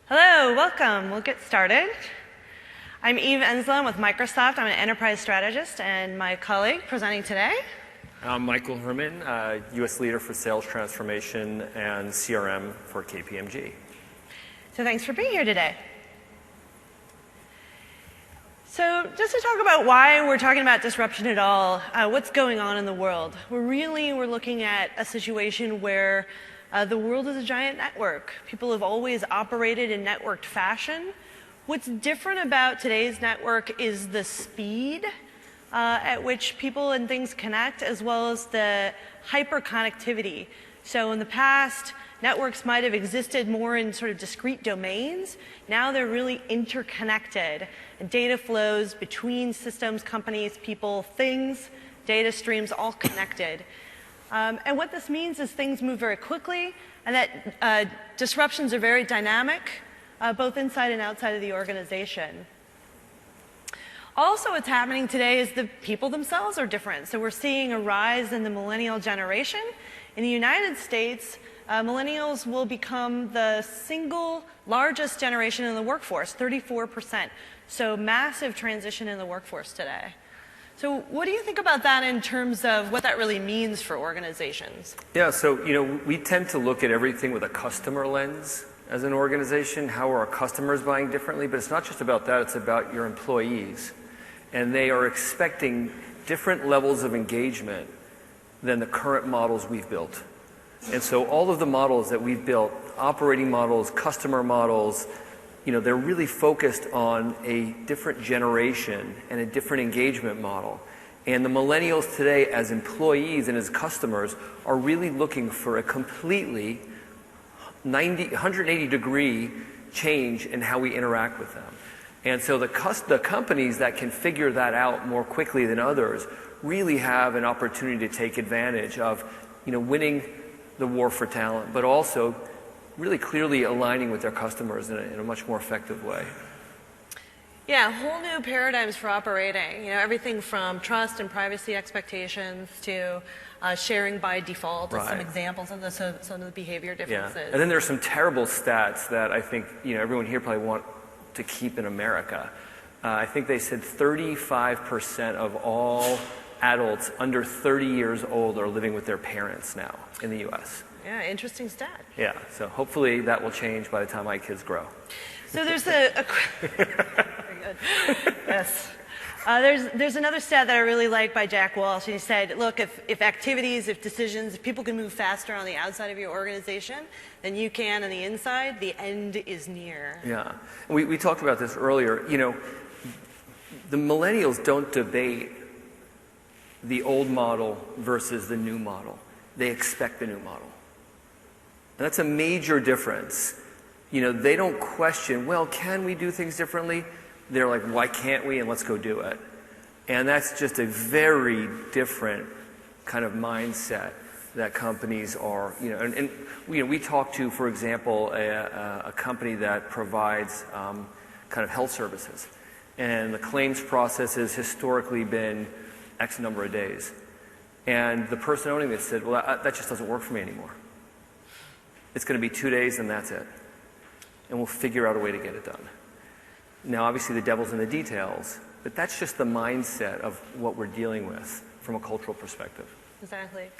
Hello, welcome. We'll get started. I'm Eve Enslow with Microsoft. I'm an enterprise strategist and my colleague presenting today. I'm Michael Herman, U.S. leader for sales transformation and CRM for KPMG. So thanks for being here today. So just to talk about why we're talking about disruption at all, what's going on in the world. We're looking at a situation where the world is a giant network. People have always operated in networked fashion. What's different about today's network is the speed at which people and things connect, as well as the hyperconnectivity. So in the past, networks might have existed more in sort of discrete domains. Now they're really interconnected, and data flows between systems, companies, people, things, data streams, all connected. And what this means is things move very quickly, and that disruptions are very dynamic, both inside and outside of the organization. Also, what's happening today is the people themselves are different. So we're seeing a rise in the millennial generation. In the United States, millennials will become the single largest generation in the workforce, 34%. So massive transition in the workforce today. So what do you think about that in terms of what that really means for organizations? Yeah, so we tend to look at everything with a customer lens as an organization. How are our customers buying differently? But it's not just about that, it's about your employees. And they are expecting different levels of engagement than the current models we've built. And so all of the models that we've built, operating models, customer models, they're really focused on a different generation and a different engagement model. And the millennials today, as employees and as customers, are really looking for a completely 180-degree change in how we interact with them. And so the companies that can figure that out more quickly than others really have an opportunity to take advantage of winning the war for talent, but also really clearly aligning with their customers in a much more effective way. Yeah, whole new paradigms for operating. Everything from trust and privacy expectations to sharing by default, as some examples of some of the behavior differences. Yeah. And then there's some terrible stats that I think everyone here probably want to keep in America. I think they said 35% of all adults under 30 years old are living with their parents now in the U.S. Yeah, interesting stat. Yeah, so hopefully that will change by the time my kids grow. So there's very good. Yes. There's another stat that I really like by Jack Walsh, and he said, look, if activities, if decisions, if people can move faster on the outside of your organization than you can on the inside, the end is near. Yeah. We talked about this earlier. The millennials don't debate the old model versus the new model. They expect the new model. And that's a major difference. They don't question, well, can we do things differently? They're like, why can't we? And let's go do it. And that's just a very different kind of mindset that companies are, and we talked to, for example, a company that provides kind of health services. And the claims process has historically been X number of days. And the person owning this said, well, that just doesn't work for me anymore. It's going to be 2 days and that's it. And we'll figure out a way to get it done. Now, obviously, the devil's in the details, but that's just the mindset of what we're dealing with from a cultural perspective. Exactly.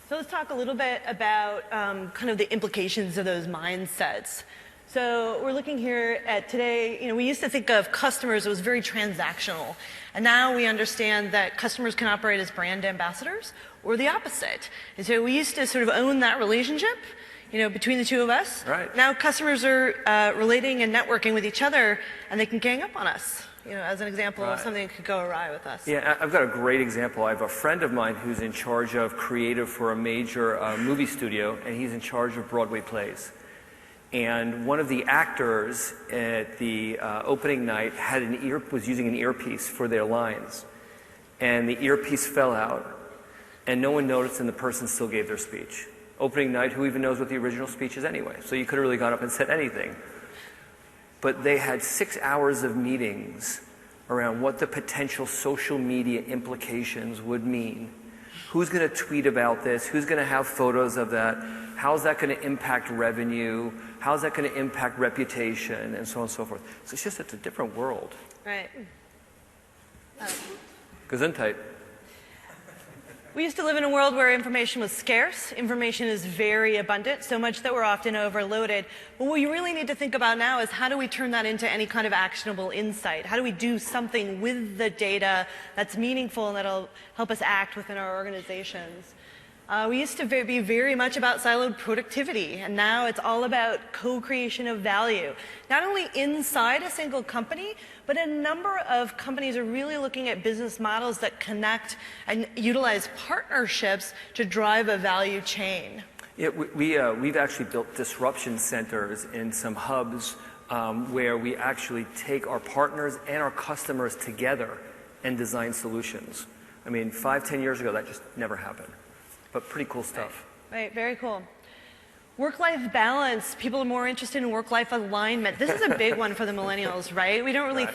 So let's talk a little bit about kind of the implications of those mindsets. So we're looking here at today, we used to think of customers as very transactional. And now we understand that customers can operate as brand ambassadors or the opposite. And so we used to sort of own that relationship, between the two of us. Right. Now customers are relating and networking with each other, and they can gang up on us, as an example of something that could go awry with us. Yeah, I've got a great example. I have a friend of mine who's in charge of creative for a major movie studio, and he's in charge of Broadway plays. And one of the actors at the opening night was using an earpiece for their lines. And the earpiece fell out, and no one noticed, and the person still gave their speech. Opening night, who even knows what the original speech is anyway? So you could have really gone up and said anything. But they had 6 hours of meetings around what the potential social media implications would mean, Who's going to tweet about this? Who's going to have photos of that? How's that going to impact revenue? How's that going to impact reputation? And so on and so forth. So it's a different world. Right. Gesundheit. We used to live in a world where information was scarce. Information is very abundant, so much that we're often overloaded. But what we really need to think about now is how do we turn that into any kind of actionable insight? How do we do something with the data that's meaningful and that'll help us act within our organizations? We used to be very much about siloed productivity, and now it's all about co-creation of value. Not only inside a single company, but a number of companies are really looking at business models that connect and utilize partnerships to drive a value chain. Yeah, we've actually built disruption centers in some hubs where we actually take our partners and our customers together and design solutions. I mean, 5-10 years ago, that just never happened. But pretty cool stuff. Right, very cool. Work-life balance. People are more interested in work-life alignment. This is a big one for the millennials, right? We don't really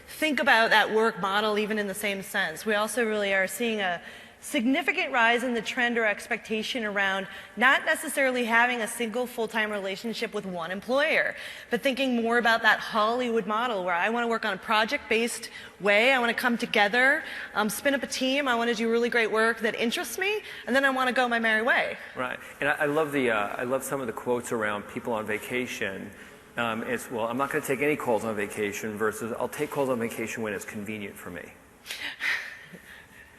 think about that work model even in the same sense. We also really are seeing a significant rise in the trend or expectation around not necessarily having a single full-time relationship with one employer, but thinking more about that Hollywood model where I want to work on a project-based way. I want to come together, spin up a team. I want to do really great work that interests me, and then I want to go my merry way. Right. And I love some of the quotes around people on vacation. It's, well, I'm not going to take any calls on vacation versus I'll take calls on vacation when it's convenient for me.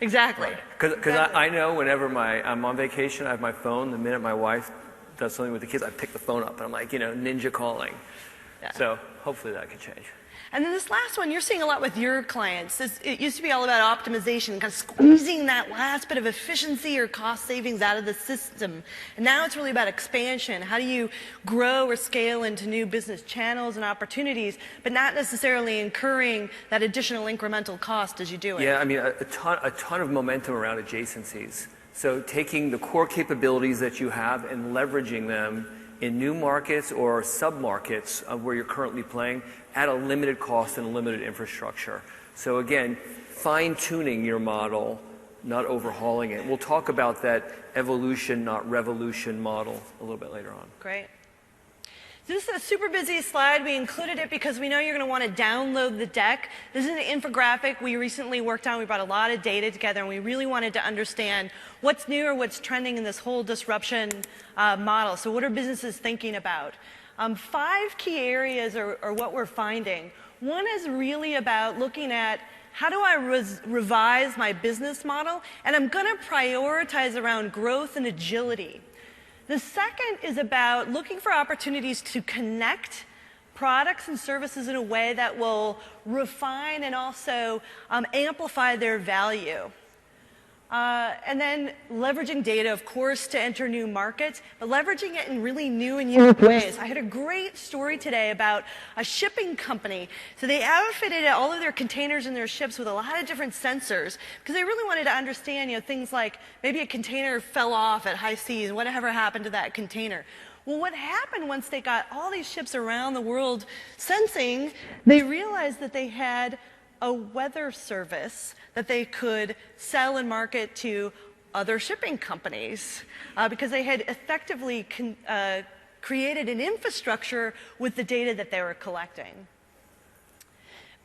Exactly. Because I know whenever I'm on vacation, I have my phone. The minute my wife does something with the kids, I pick the phone up and I'm like, ninja calling. Yeah. So hopefully that could change. And then this last one, you're seeing a lot with your clients. It used to be all about optimization, kind of squeezing that last bit of efficiency or cost savings out of the system. And now it's really about expansion. How do you grow or scale into new business channels and opportunities, but not necessarily incurring that additional incremental cost as you do it? Yeah, I mean, a ton of momentum around adjacencies. So taking the core capabilities that you have and leveraging them in new markets or sub-markets of where you're currently playing at a limited cost and a limited infrastructure. So again, fine-tuning your model, not overhauling it. We'll talk about that evolution, not revolution model a little bit later on. Great. This is a super busy slide. We included it because we know you're going to want to download the deck. This is an infographic we recently worked on. We brought a lot of data together, and we really wanted to understand what's new or what's trending in this whole disruption model. So what are businesses thinking about? 5 key areas are what we're finding. One is really about looking at how do I revise my business model, and I'm going to prioritize around growth and agility. The second is about looking for opportunities to connect products and services in a way that will refine and also amplify their value. And then leveraging data, of course, to enter new markets, but leveraging it in really new and unique ways. I had a great story today about a shipping company. So they outfitted all of their containers and their ships with a lot of different sensors because they really wanted to understand, things like maybe a container fell off at high seas, whatever happened to that container. Well, what happened once they got all these ships around the world sensing, they realized that they had a weather service that they could sell and market to other shipping companies because they had effectively created an infrastructure with the data that they were collecting.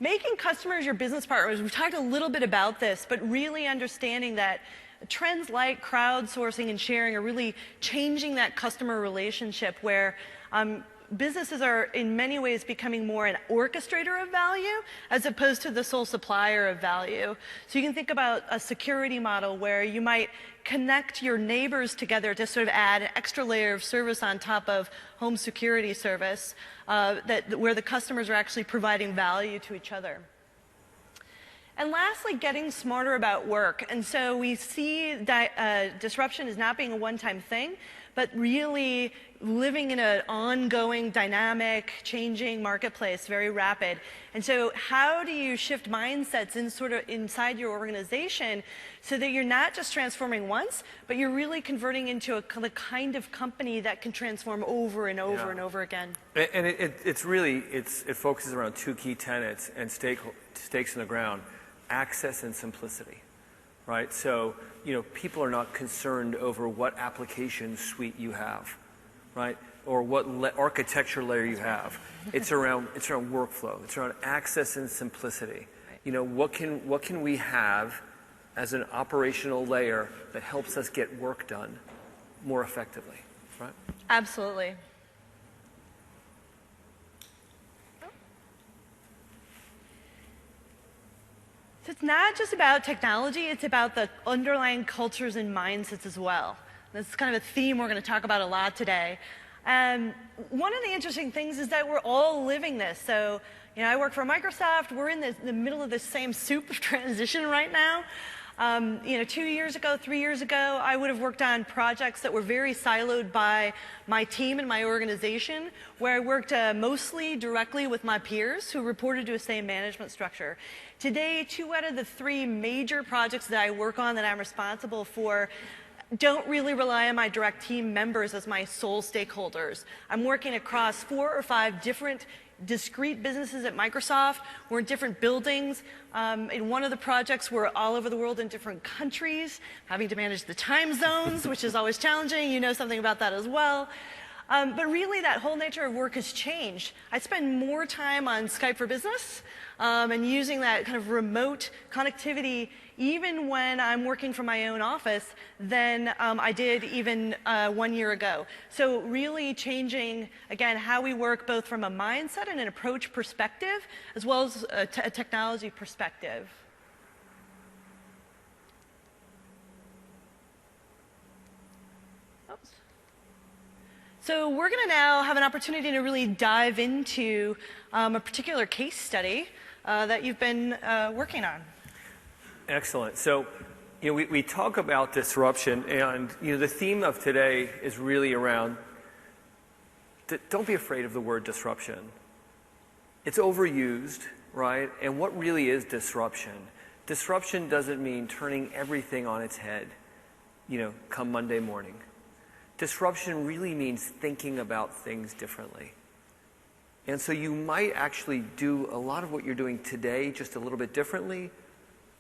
Making customers your business partners, we've talked a little bit about this, but really understanding that trends like crowdsourcing and sharing are really changing that customer relationship where businesses are in many ways becoming more an orchestrator of value as opposed to the sole supplier of value. So you can think about a security model where you might connect your neighbors together to sort of add an extra layer of service on top of home security service where the customers are actually providing value to each other. And lastly, getting smarter about work. And so we see that disruption as not being a one-time thing, but really living in an ongoing, dynamic, changing marketplace, very rapid. And so how do you shift mindsets inside your organization so that you're not just transforming once, but you're really converting into the kind of company that can transform over and over and over again? And it focuses around 2 key tenets and stakes in the ground: access and simplicity. right? So, people are not concerned over what application suite you have, right? Or what architecture layer you have. It's around workflow. It's around access and simplicity. What can we have as an operational layer that helps us get work done more effectively, right? Absolutely. So it's not just about technology, it's about the underlying cultures and mindsets as well. This is kind of a theme we're going to talk about a lot today. One of the interesting things is that we're all living this. So, I work for Microsoft. We're in the middle of the same soup of transition right now. 2 years ago, 3 years ago, I would have worked on projects that were very siloed by my team and my organization, where I worked mostly directly with my peers who reported to a same management structure. Today, 2 out of the 3 major projects that I work on that I'm responsible for don't really rely on my direct team members as my sole stakeholders. I'm working across 4 or 5 different discrete businesses at Microsoft. We're in different buildings. In one of the projects, we're all over the world in different countries, having to manage the time zones, which is always challenging. You know something about that as well. But really, that whole nature of work has changed. I spend more time on Skype for Business and using that kind of remote connectivity even when I'm working from my own office than I did even 1 year ago. So really changing, again, how we work both from a mindset and an approach perspective as well as a technology perspective. Oops. So we're going to now have an opportunity to really dive into a particular case study that you've been working on. Excellent. So, we talk about disruption, and the theme of today is really around. Don't be afraid of the word disruption. It's overused, right? And what really is disruption? Disruption doesn't mean turning everything on its head, come Monday morning. Disruption really means thinking about things differently. And so you might actually do a lot of what you're doing today just a little bit differently,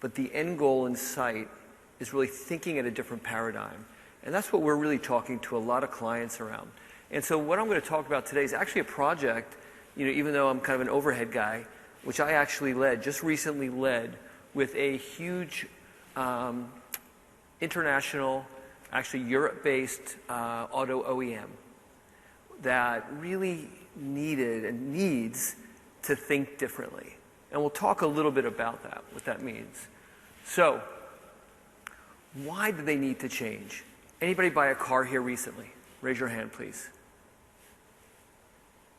but the end goal in sight is really thinking at a different paradigm. And that's what we're really talking to a lot of clients around. And so what I'm going to talk about today is actually a project, even though I'm kind of an overhead guy, which I actually just recently led with a huge international, actually Europe-based auto OEM that really needed and needs to think differently. And we'll talk a little bit about that, what that means. So, why do they need to change? Anybody buy a car here recently? Raise your hand, please.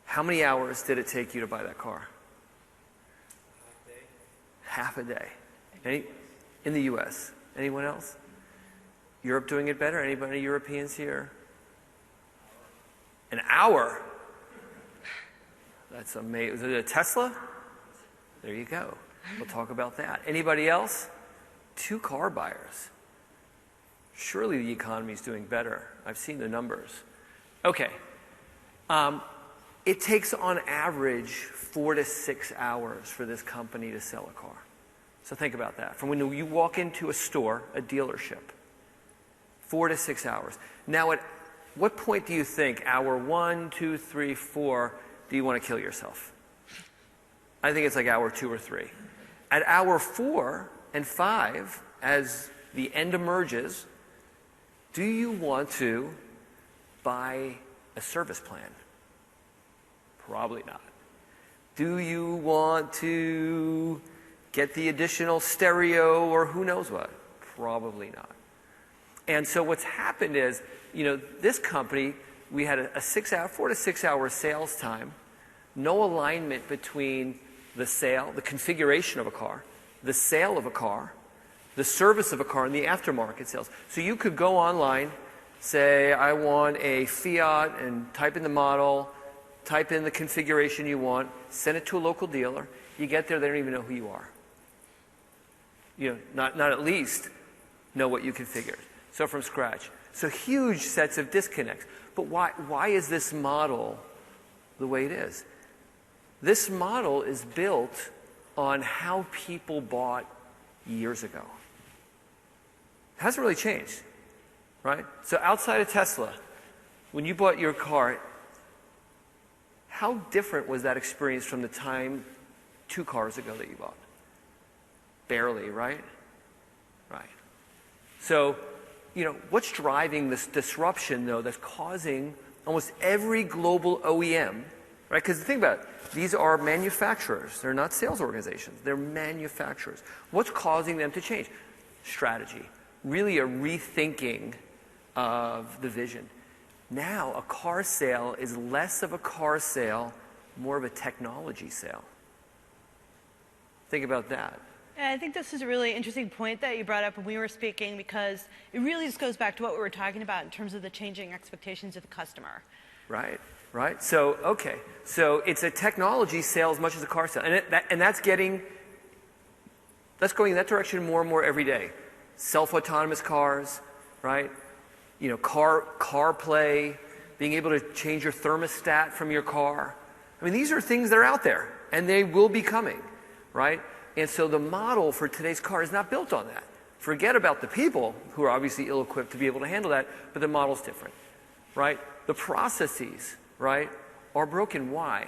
How many hours did it take you to buy that car? Half a day. In the U.S. Anyone else? Europe doing it better? Anybody Europeans here? An hour? That's amazing. Is it a Tesla? There you go. We'll talk about that. Anybody else? 2 car buyers. Surely the economy is doing better. I've seen the numbers. Okay. It takes on average 4 to 6 hours for this company to sell a car. So think about that. From when you walk into a store, a dealership, 4 to 6 hours. Now, at what point do you think, hour 1, 2, 3, 4, do you want to kill yourself? I think it's like hour 2 or 3. At hour 4 and 5, as the end emerges, do you want to buy a service plan? Probably not. Do you want to get the additional stereo or who knows what? Probably not. And so what's happened is, this company, we had a 4 to 6 hour sales time, no alignment between the sale, the configuration of a car, the sale of a car, the service of a car, and the aftermarket sales. So you could go online, say, I want a Fiat, and type in the model, type in the configuration you want, send it to a local dealer. You get there, they don't even know who you are. Not at least know what you configured. So from scratch. So huge sets of disconnects. But why is this model the way it is? This model is built on how people bought years ago. hasn't really changed, right? So outside of Tesla, when you bought your car, how different was that experience from the time 2 cars ago that you bought? Barely, right? Right. So, what's driving this disruption, though, that's causing almost every global OEM, right? Because think about it. These are manufacturers. They're not sales organizations. They're manufacturers. What's causing them to change? Strategy. Really a rethinking of the vision. Now, a car sale is less of a car sale, more of a technology sale. Think about that. Yeah, I think this is a really interesting point that you brought up when we were speaking, because it really just goes back to what we were talking about in terms of the changing expectations of the customer. Right, right. So, okay. So it's a technology sale as much as a car sale. And that's going in that direction more and more every day. Self-autonomous cars, right? CarPlay, being able to change your thermostat from your car. I mean, these are things that are out there, and they will be coming, right? And so the model for today's car is not built on that. Forget about the people who are obviously ill-equipped to be able to handle that, but the model's different, right? The processes, right, are broken. Why?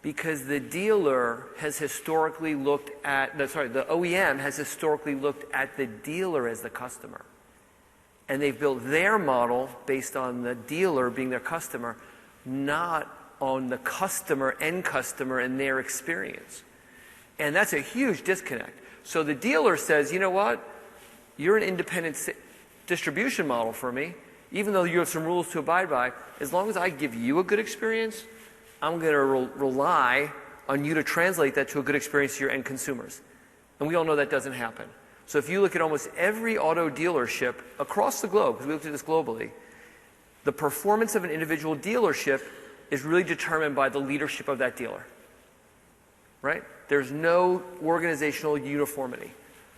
Because the dealer has historically looked at, the OEM has historically looked at the dealer as the customer. And they've built their model based on the dealer being their customer, not on the end customer and their experience. And that's a huge disconnect. So the dealer says, you know what? You're an independent distribution model for me, even though you have some rules to abide by. As long as I give you a good experience, I'm going to rely on you to translate that to a good experience to your end consumers. And we all know that doesn't happen. So if you look at almost every auto dealership across the globe, because we looked at this globally, the performance of an individual dealership is really determined by the leadership of that dealer, right? There's no organizational uniformity,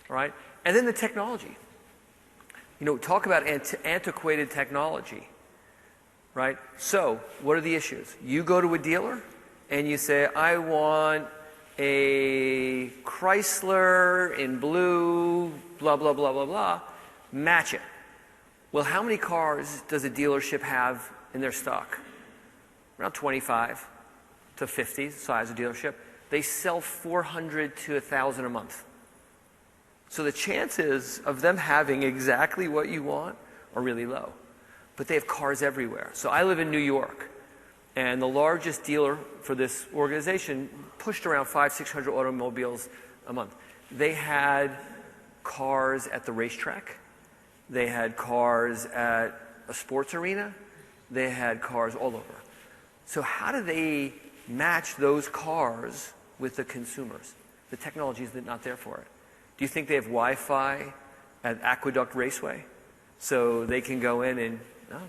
right? And then the technology. Talk about antiquated technology, right? So what are the issues? You go to a dealer and you say, I want a Chrysler in blue, blah, blah, blah, blah, blah, match it. Well, how many cars does a dealership have in their stock? Around 25 to 50, the size of a dealership. They sell 400 to 1,000 a month. So the chances of them having exactly what you want are really low. But they have cars everywhere. So I live in New York. And the largest dealer for this organization pushed around 500-600 automobiles a month. They had cars at the racetrack. They had cars at a sports arena. They had cars all over. So how do they match those cars with the consumers? The technology is not there for it. Do you think they have Wi-Fi at Aqueduct Raceway? So they can go in and... No.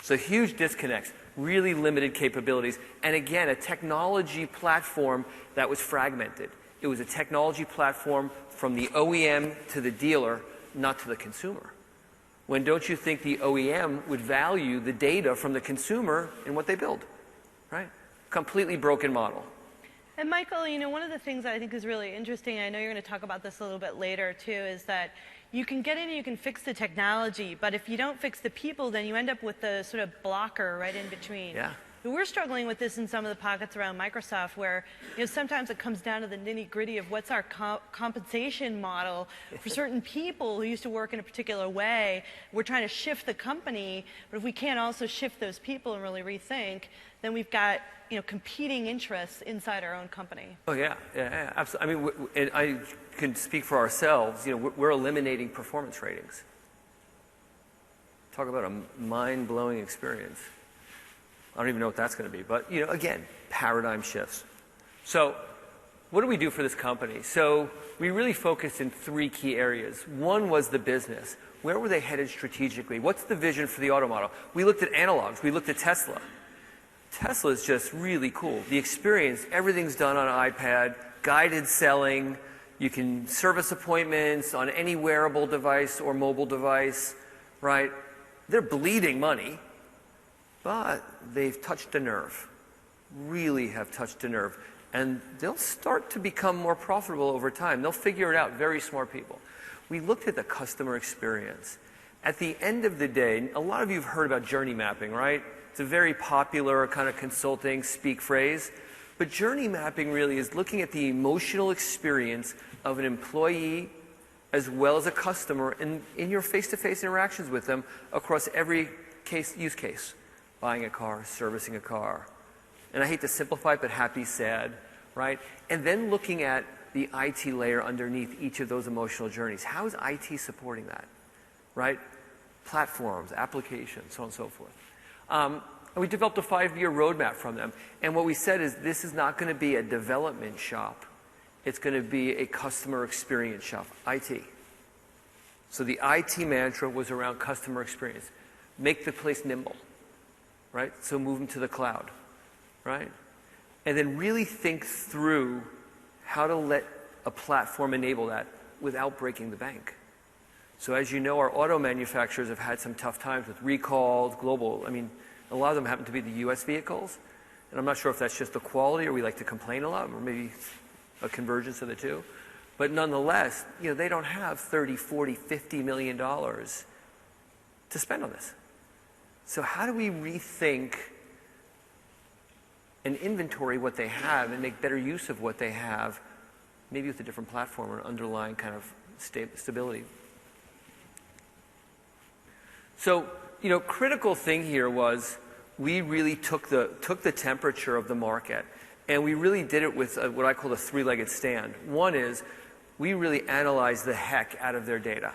So huge disconnects. Really limited capabilities. And again, a technology platform that was fragmented. It was a technology platform from the OEM to the dealer, not to the consumer. When don't you think the OEM would value the data from the consumer in what they build, right? Completely broken model. And Michael, one of the things that I think is really interesting, I know you're going to talk about this a little bit later too, is that you can get in and you can fix the technology, but if you don't fix the people, then you end up with the sort of blocker right in between. Yeah. We're struggling with this in some of the pockets around Microsoft where sometimes it comes down to the nitty-gritty of what's our compensation model for certain people who used to work in a particular way. We're trying to shift the company, but if we can't also shift those people and really rethink, then we've got competing interests inside our own company. Oh yeah, absolutely. I mean, and I can speak for ourselves. We're eliminating performance ratings. Talk about a mind-blowing experience. I don't even know what that's going to be, but again, paradigm shifts. So, what do we do for this company? So, we really focused in 3 key areas. One was the business. Where were they headed strategically? What's the vision for the auto model? We looked at analogs. We looked at Tesla. Tesla is just really cool. The experience, everything's done on an iPad, guided selling. You can service appointments on any wearable device or mobile device, right? They're bleeding money, but they've touched a nerve, really have touched a nerve. And they'll start to become more profitable over time. They'll figure it out, very smart people. we looked at the customer experience. At the end of the day, a lot of you have heard about journey mapping, right? It's a very popular kind of consulting speak phrase. But journey mapping really is looking at the emotional experience of an employee as well as a customer in your face-to-face interactions with them across every use case. Buying a car, servicing a car. And I hate to simplify it, but happy, sad, right? And then looking at the IT layer underneath each of those emotional journeys. How is IT supporting that, right? Platforms, applications, so on and so forth. And we developed a 5-year roadmap from them. And what we said is this is not going to be a development shop. It's going to be a customer experience shop, IT. So the IT mantra was around customer experience. Make the place nimble, right? So move them to the cloud, right? And then really think through how to let a platform enable that without breaking the bank. So as you know, our auto manufacturers have had some tough times with recalls, global. I mean, a lot of them happen to be the U.S. vehicles. And I'm not sure if that's just the quality or we like to complain a lot, or maybe a convergence of the two. But nonetheless, they don't have $30, $40, $50 million to spend on this. So how do we rethink and inventory what they have and make better use of what they have, maybe with a different platform or underlying kind of stability? So, critical thing here was we really took the temperature of the market, and we really did it with what I call a 3-legged stand. One is we really analyzed the heck out of their data.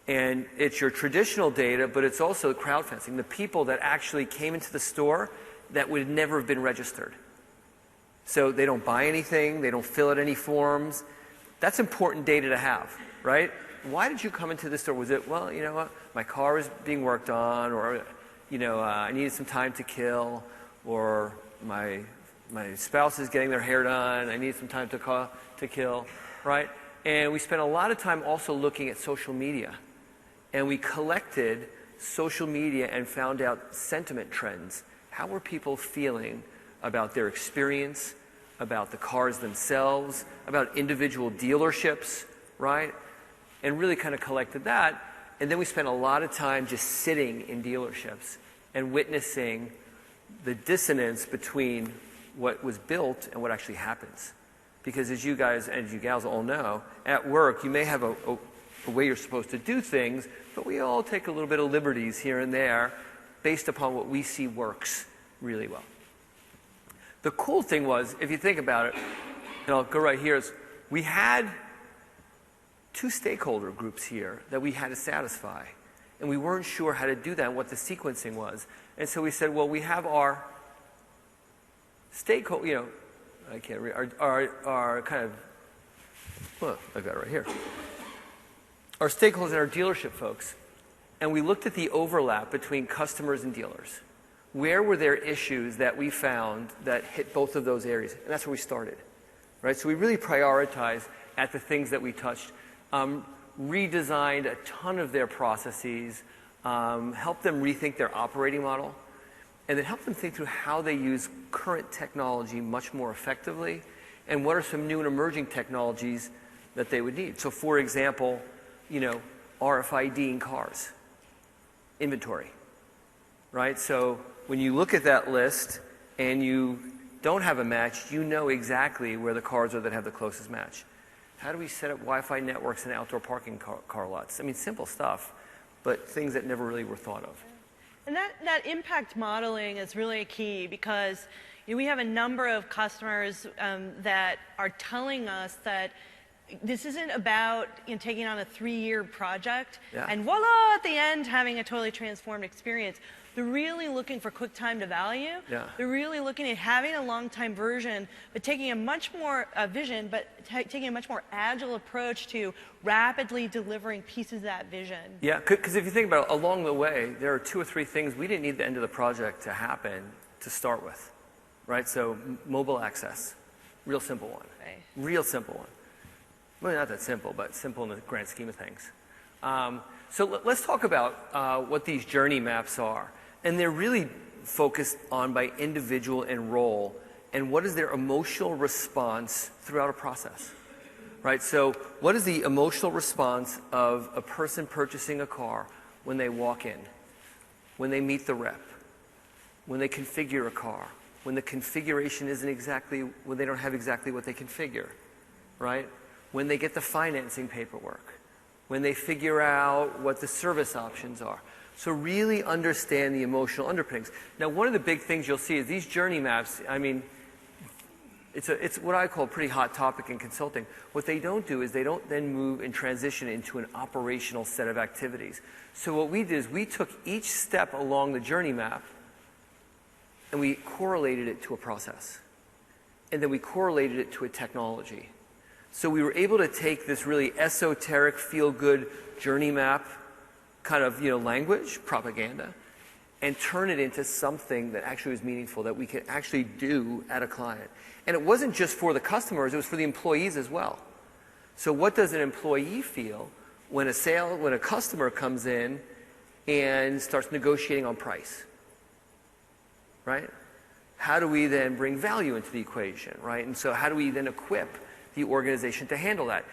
And it's your traditional data, but it's also crowd fencing, the people that actually came into the store that would never have been registered. So they don't buy anything, they don't fill out any forms. That's important data to have, right? Why did you come into the store? Was it, well, you know what, my car is being worked on, or, I needed some time to kill, or my spouse is getting their hair done, I need some time to kill, right? And we spent a lot of time also looking at social media. And we collected social media and found out sentiment trends. How were people feeling about their experience, about the cars themselves, about individual dealerships, right? And really kind of collected that. And then we spent a lot of time just sitting in dealerships and witnessing the dissonance between what was built and what actually happens. Because as you guys and you gals all know, at work you may have a way you're supposed to do things, but we all take a little bit of liberties here and there based upon what we see works really well. The cool thing was, if you think about it, and I'll go right here, is we had 2 stakeholder groups here that we had to satisfy. And we weren't sure how to do that and what the sequencing was. And so we said, well, we have our stakeholder, I can't read, our kind of, well, I've got it right here. Our stakeholders and our dealership folks. And we looked at the overlap between customers and dealers. Where were there issues that we found that hit both of those areas? And that's where we started, right? So we really prioritized at the things that we touched, redesigned a ton of their processes, helped them rethink their operating model, and then helped them think through how they use current technology much more effectively, and what are some new and emerging technologies that they would need. So for example, RFID in cars, inventory, right? So when you look at that list and you don't have a match, you know exactly where the cars are that have the closest match. How do we set up Wi-Fi networks in outdoor parking car lots? I mean, simple stuff, but things that never really were thought of. And that impact modeling is really key because we have a number of customers that are telling us that this isn't about taking on a 3-year project and voila, at the end, having a totally transformed experience. They're really looking for quick time to value. Yeah. They're really looking at having a long time version, but taking a much more vision, but taking a much more agile approach to rapidly delivering pieces of that vision. Yeah, because if you think about it, along the way, there are 2 or 3 things we didn't need the end of the project to happen to start with, right? So mobile access, real simple one. Right. Real simple one. Well, not that simple, but simple in the grand scheme of things. So let's talk about what these journey maps are. And they're really focused on by individual and role, and what is their emotional response throughout a process. right? So what is the emotional response of a person purchasing a car when they walk in, when they meet the rep, when they configure a car, when the configuration isn't exactly, when they don't have exactly what they configure, right? When they get the financing paperwork, when they figure out what the service options are. So really understand the emotional underpinnings. Now, one of the big things you'll see is these journey maps, I mean, it's what I call a pretty hot topic in consulting. What they don't do is they don't then move and transition into an operational set of activities. So what we did is we took each step along the journey map and we correlated it to a process. And then we correlated it to a technology. So we were able to take this really esoteric, feel-good journey map kind of language, propaganda, and turn it into something that actually was meaningful, that we could actually do at a client. And it wasn't just for the customers, it was for the employees as well. So what does an employee feel when a customer comes in and starts negotiating on price? Right? How do we then bring value into the equation, right? And so how do we then equip the organization to handle that?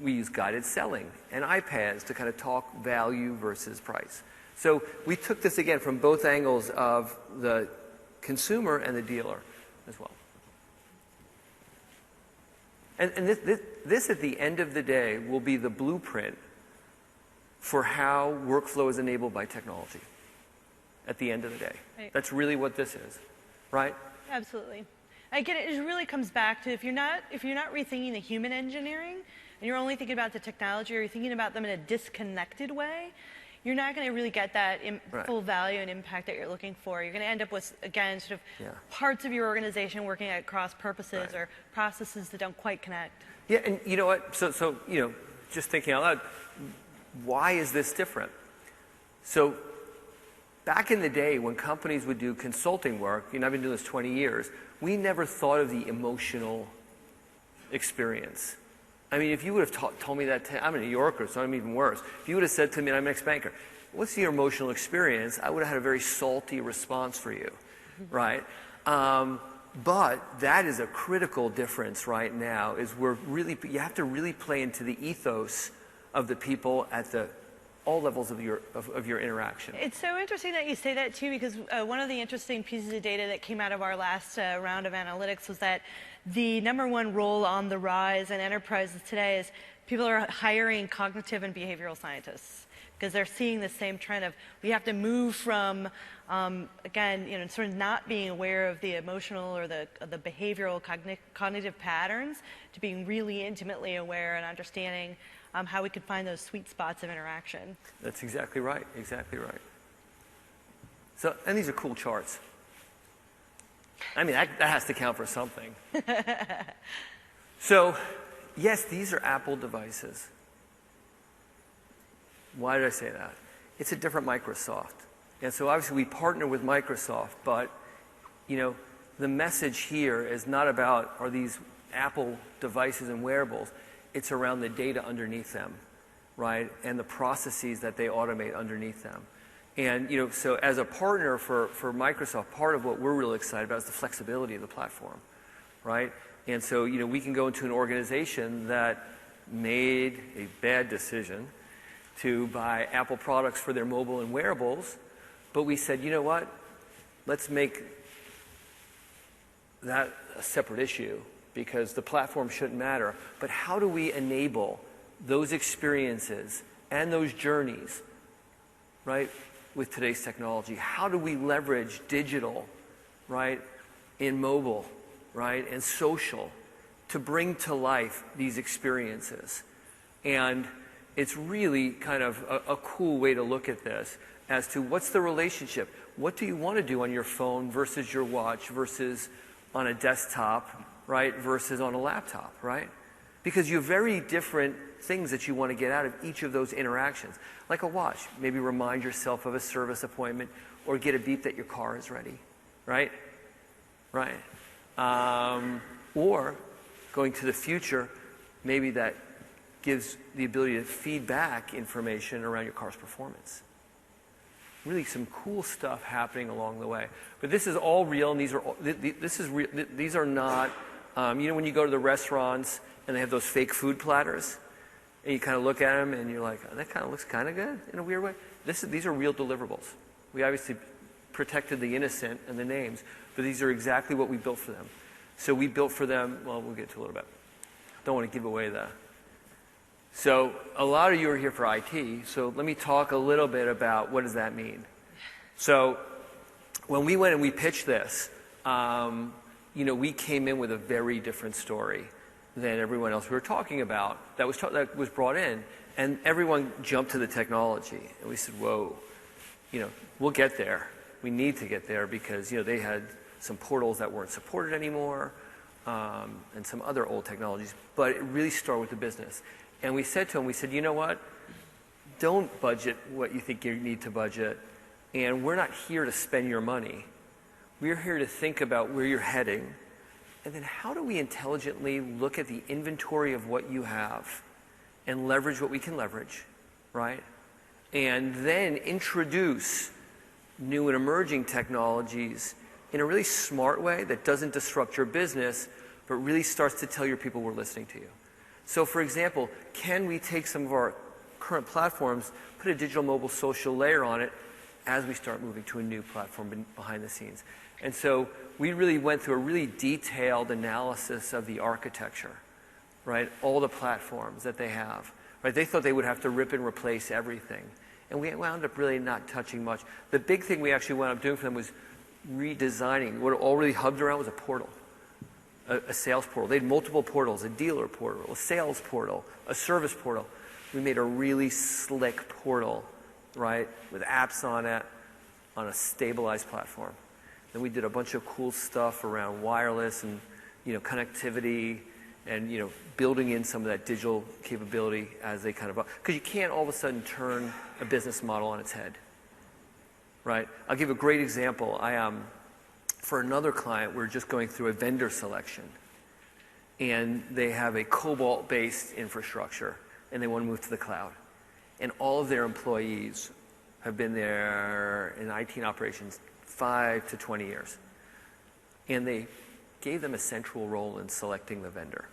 We use guided selling and iPads to kind of talk value versus price. So we took this again from both angles of the consumer and the dealer as well. And this at the end of the day will be the blueprint for how workflow is enabled by technology at the end of the day. Right. That's really what this is, right? Absolutely. Again, it really comes back to if you're not rethinking the human engineering and you're only thinking about the technology or you're thinking about them in a disconnected way, you're not going to really get that full value and impact that you're looking for. You're going to end up with, again, sort of parts of your organization working at cross purposes or processes that don't quite connect. Yeah, and you know what? So just thinking out loud, why is this different? So back in the day when companies would do consulting work, I've been doing this 20 years, we never thought of the emotional experience. I mean, if you would have told me that, I'm a New Yorker, so I'm even worse. If you would have said to me, and I'm an ex-banker, what's your emotional experience? I would have had a very salty response for you, right? But that is a critical difference right now, is you have to really play into the ethos of the people at all levels of your interaction. It's so interesting that you say that too, because one of the interesting pieces of data that came out of our last round of analytics was that the #1 role on the rise in enterprises today is people are hiring cognitive and behavioral scientists because they're seeing the same trend of we have to move from again, sort of not being aware of the emotional or the behavioral cognitive patterns to being really intimately aware and understanding how we could find those sweet spots of interaction. That's exactly right. Exactly right. So, and these are cool charts. I mean, that has to count for something. So, yes, these are Apple devices. Why did I say that? It's a different Microsoft. And so obviously we partner with Microsoft, but, the message here is not about are these Apple devices and wearables. It's around the data underneath them, right? And the processes that they automate underneath them. And, so as a partner for Microsoft, part of what we're really excited about is the flexibility of the platform, right? And so, we can go into an organization that made a bad decision to buy Apple products for their mobile and wearables, but we said, you know what? Let's make that a separate issue because the platform shouldn't matter. But how do we enable those experiences and those journeys, right, with today's technology? How do we leverage digital, right, in mobile, right, and social to bring to life these experiences? And it's really kind of a cool way to look at this as to what's the relationship. What do you want to do on your phone versus your watch versus on a desktop, right, versus on a laptop, right? Because you have very different things that you want to get out of each of those interactions. Like a watch, maybe remind yourself of a service appointment or get a beep that your car is ready, right? Right. Or going to the future, maybe that gives the ability to feed back information around your car's performance. Really some cool stuff happening along the way. But this is all real, and these are not You know, when you go to the restaurants and they have those fake food platters, and you kind of look at them and you're like, oh, that kind of looks kind of good in a weird way. These are real deliverables. We obviously protected the innocent and the names, but these are exactly what we built for them. So we built for them, well, we'll get to a little bit. Don't want to give away the... So a lot of you are here for IT, so let me talk a little bit about what does that mean. So when we went and we pitched this, you know, we came in with a very different story than everyone else we were talking about that was brought in, and everyone jumped to the technology. And we said, whoa, you know, we'll get there. We need to get there because, you know, they had some portals that weren't supported anymore, and some other old technologies, but it really started with the business. And we said to them, we said, you know what? Don't budget what you think you need to budget, and we're not here to spend your money. We're here to think about where you're heading, and then how do we intelligently look at the inventory of what you have and leverage what we can leverage, right? And then introduce new and emerging technologies in a really smart way that doesn't disrupt your business, but really starts to tell your people we're listening to you. So for example, can we take some of our current platforms, put a digital mobile social layer on it as we start moving to a new platform behind the scenes? And so we really went through a really detailed analysis of the architecture, right? All the platforms that they have, right? They thought they would have to rip and replace everything. And we wound up really not touching much. The big thing we actually wound up doing for them was redesigning. What it all really hubbed around was a portal, a sales portal. They had multiple portals, a dealer portal, a sales portal, a service portal. We made a really slick portal, right, with apps on it, on a stabilized platform. Then we did a bunch of cool stuff around wireless and, you know, connectivity and, you know, building in some of that digital capability as they kind of, because you can't all of a sudden turn a business model on its head, right? I'll give a great example. For another client, we're just going through a vendor selection, and they have a COBOL-based infrastructure, and they want to move to the cloud. And all of their employees have been there in IT and operations 5 to 20 years. And they gave them a central role in selecting the vendor.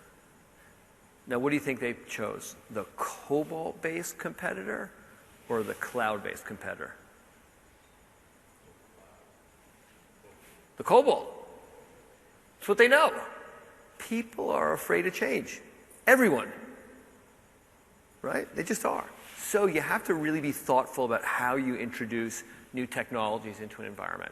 Now, what do you think they chose? The COBOL-based competitor or the cloud-based competitor? The COBOL. That's what they know. People are afraid of change. Everyone. Right? They just are. So you have to really be thoughtful about how you introduce new technologies into an environment.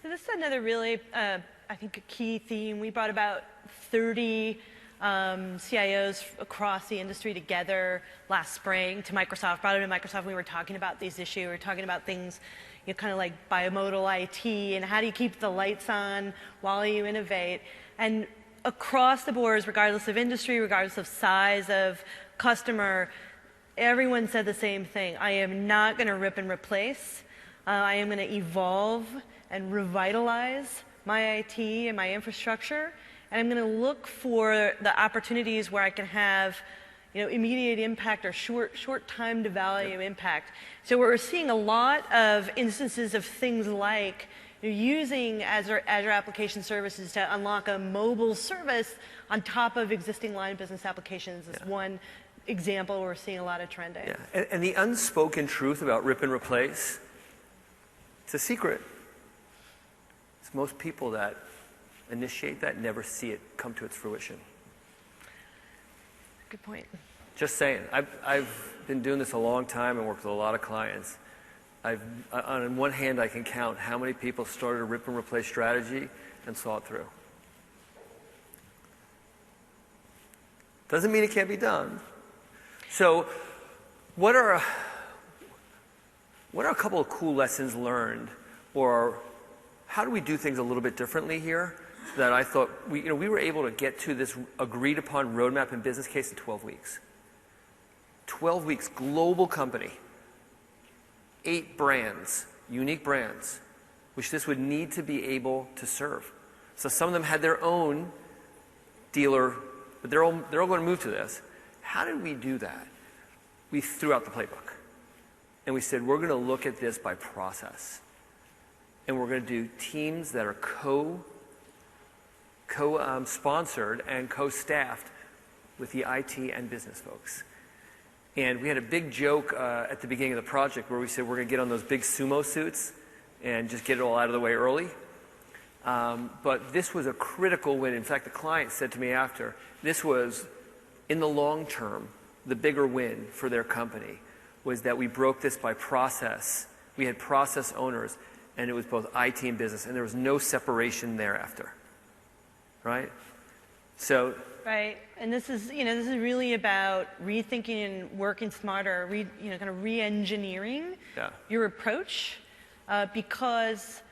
So this is another really, I think, a key theme. We brought about 30 CIOs across the industry together last spring to Microsoft. Brought them to Microsoft. We were talking about these issues. We were talking about things, you know, kind of like bimodal IT and how do you keep the lights on while you innovate. And across the boards, regardless of industry, regardless of size of customer, everyone said the same thing. I am not going to rip and replace. I am going to evolve and revitalize my IT and my infrastructure. And I'm going to look for the opportunities where I can have, you know, immediate impact or short time to value impact. So we're seeing a lot of instances of things like using Azure Application Services to unlock a mobile service on top of existing line of business applications is one example we're seeing a lot of trending. Yeah. And the unspoken truth about rip and replace, it's a secret. It's most people that initiate that never see it come to its fruition. Good point. Just saying. I've been doing this a long time and worked with a lot of clients. On one hand, I can count how many people started a rip and replace strategy and saw it through. Doesn't mean it can't be done. So what are a couple of cool lessons learned, or how do we do things a little bit differently here that I thought we were able to get to this agreed upon roadmap and business case in 12 weeks. 12 weeks, global company, 8 brands, unique brands, which this would need to be able to serve. So some of them had their own dealer, but they're all going to move to this. How did we do that? We threw out the playbook. And we said, we're going to look at this by process. And we're going to do teams that are co-sponsored and co-staffed with the IT and business folks. And we had a big joke at the beginning of the project where we said we're going to get on those big sumo suits and just get it all out of the way early. But this was a critical win. In fact, the client said to me after, this was, in the long term, the bigger win for their company was that we broke this by process. We had process owners, and it was both IT and business, and there was no separation thereafter. Right? So. Right, and this is really about rethinking and working smarter, kind of re-engineering your approach, because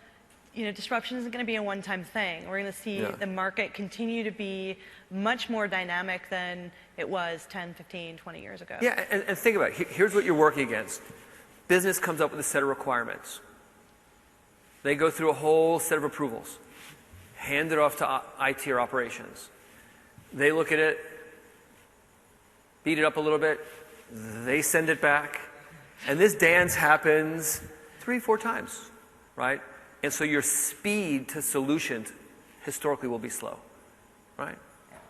disruption isn't going to be a one-time thing. We're going to see the market continue to be much more dynamic than it was 10, 15, 20 years ago. Yeah, and think about it. Here's what you're working against. Business comes up with a set of requirements. They go through a whole set of approvals, hand it off to IT or operations. They look at it, beat it up a little bit, they send it back, and this dance happens 3-4 times, right? And so your speed to solutions historically will be slow, right?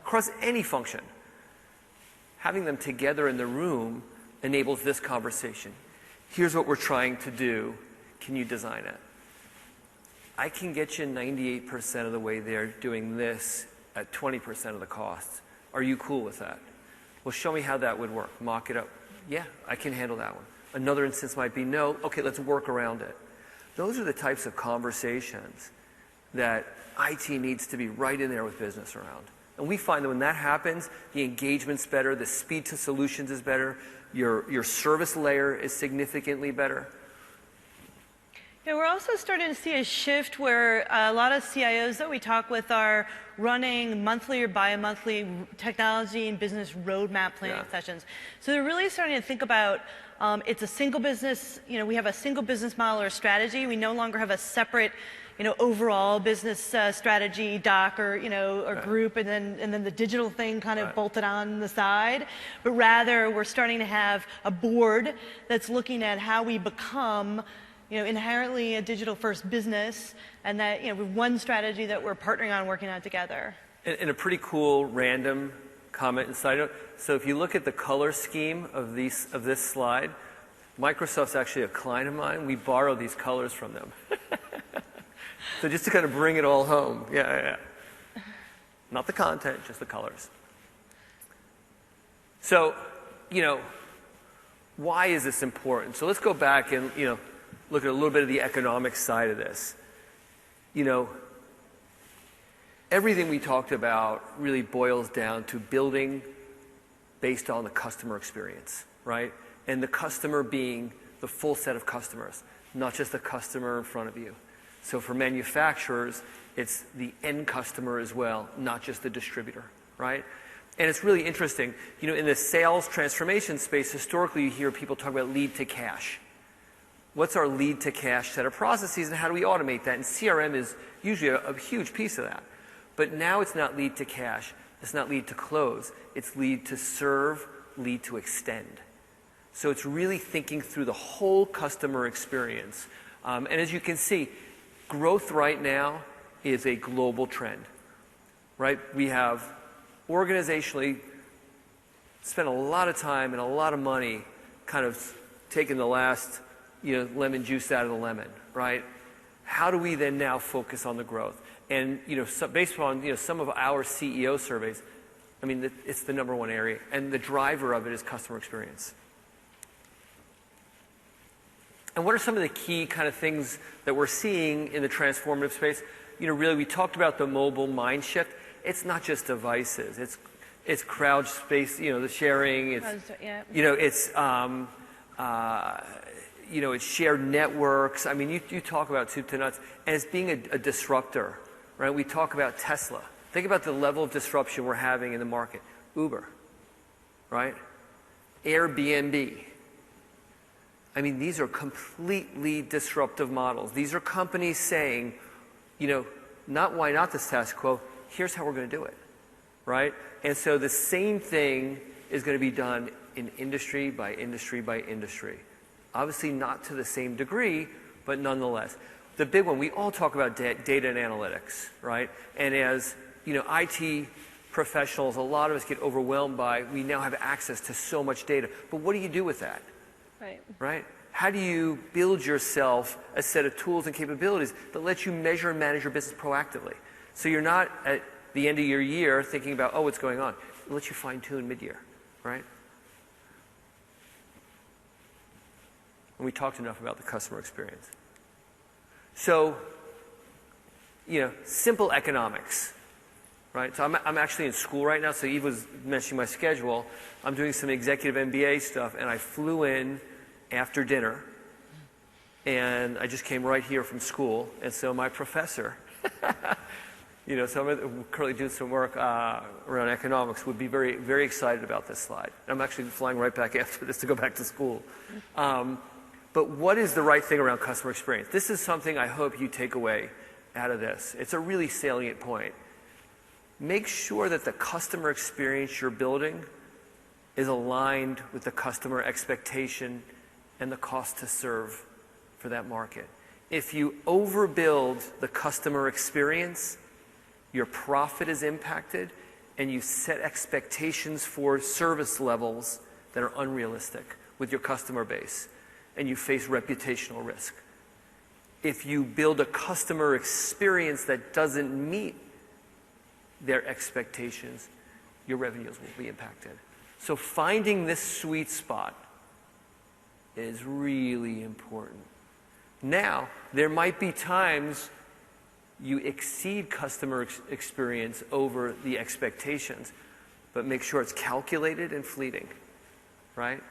Across any function. Having them together in the room enables this conversation. Here's what we're trying to do. Can you design it? I can get you 98% of the way there doing this at 20% of the cost. Are you cool with that? Well, show me how that would work. Mock it up. Yeah, I can handle that one. Another instance might be no. Okay, let's work around it. Those are the types of conversations that IT needs to be right in there with business around. And we find that when that happens, the engagement's better, the speed to solutions is better, your service layer is significantly better. Yeah, we're also starting to see a shift where a lot of CIOs that we talk with are running monthly or bi-monthly technology and business roadmap planning sessions. So they're really starting to think about it's a single business, we have a single business model or strategy. We no longer have a separate, overall business strategy doc or, or group and then the digital thing kind of bolted on the side. But rather we're starting to have a board that's looking at how we become inherently a digital-first business, and that with one strategy that we're partnering on, working on together. And a pretty cool random comment and side note. So if you look at the color scheme of this slide, Microsoft's actually a client of mine. We borrow these colors from them. So just to kind of bring it all home. Yeah. Not the content, just the colors. So, why is this important? So let's go back and, look at a little bit of the economic side of this. Everything we talked about really boils down to building based on the customer experience, right? And the customer being the full set of customers, not just the customer in front of you. So for manufacturers, it's the end customer as well, not just the distributor, right? And it's really interesting. In the sales transformation space, historically you hear people talk about lead to cash. What's our lead to cash set of processes and how do we automate that? And CRM is usually a huge piece of that. But now it's not lead to cash. It's not lead to close. It's lead to serve, lead to extend. So it's really thinking through the whole customer experience. And as you can see, growth right now is a global trend, right? We have organizationally spent a lot of time and a lot of money kind of taking the last lemon juice out of the lemon, right? How do we then now focus on the growth? And, based on, some of our CEO surveys, it's the number one area. And the driver of it is customer experience. And what are some of the key kind of things that we're seeing in the transformative space? Really, we talked about the mobile mind shift. It's not just devices. It's crowd space, the sharing. It's, it's shared networks. You talk about soup to nuts, and it's being a disruptor, right? We talk about Tesla. Think about the level of disruption we're having in the market. Uber, right? Airbnb. These are completely disruptive models. These are companies saying, not why not the status quo, here's how we're going to do it, right? And so the same thing is going to be done in industry by industry by industry. Obviously not to the same degree, but nonetheless. The big one, we all talk about data and analytics, right? And as IT professionals, a lot of us get overwhelmed by, we now have access to so much data. But what do you do with that? Right? How do you build yourself a set of tools and capabilities that lets you measure and manage your business proactively? So you're not at the end of your year thinking about, oh, what's going on. It lets you fine-tune mid-year, right? And we talked enough about the customer experience. So, simple economics, right? So I'm actually in school right now, so Eve was mentioning my schedule. I'm doing some executive MBA stuff, and I flew in after dinner, and I just came right here from school, and so my professor, so I'm currently doing some work around economics, would be very, very excited about this slide. I'm actually flying right back after this to go back to school. But what is the right thing around customer experience? This is something I hope you take away out of this. It's a really salient point. Make sure that the customer experience you're building is aligned with the customer expectation and the cost to serve for that market. If you overbuild the customer experience, your profit is impacted, and you set expectations for service levels that are unrealistic with your customer base, and you face reputational risk. If you build a customer experience that doesn't meet their expectations, your revenues will be impacted. So finding this sweet spot is really important. Now, there might be times you exceed customer experience over the expectations, but make sure it's calculated and fleeting, right?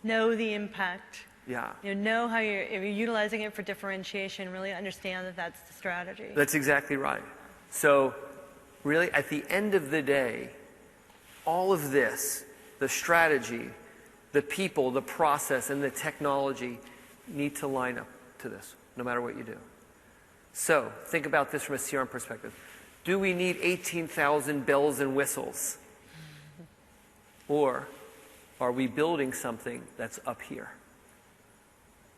Know the impact. Yeah. Know how if you're utilizing it for differentiation, really understand that that's the strategy. That's exactly right. So really, at the end of the day, all of this, the strategy, the people, the process, and the technology need to line up to this, no matter what you do. So think about this from a CRM perspective. Do we need 18,000 bells and whistles? Or are we building something that's up here?